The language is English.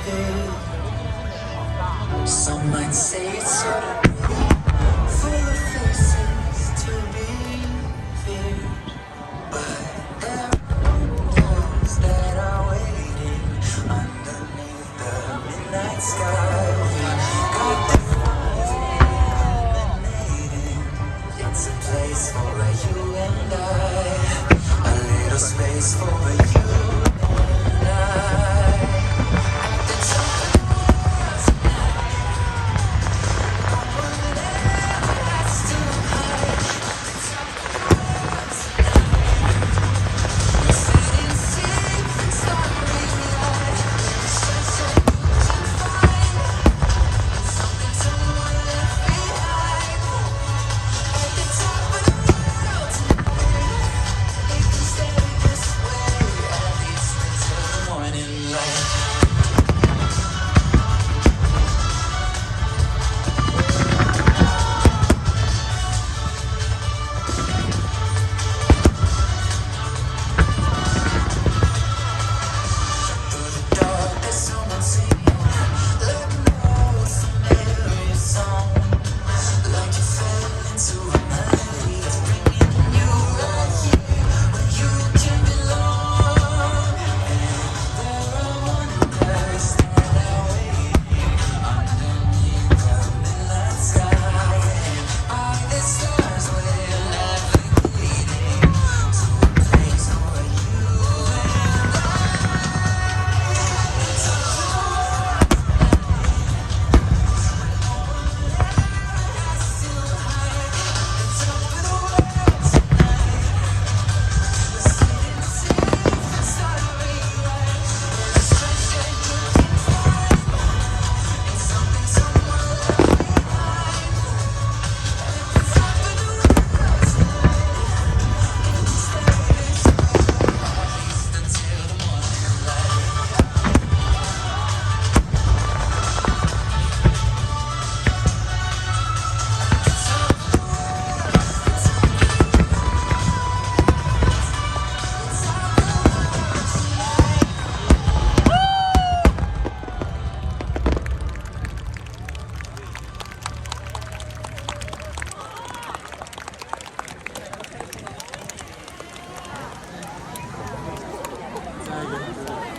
Some might say it's sort of full of faces to be feared, but there are those that are waiting underneath the midnight sky. We got dominating. It's a place for you and I, a little space for you.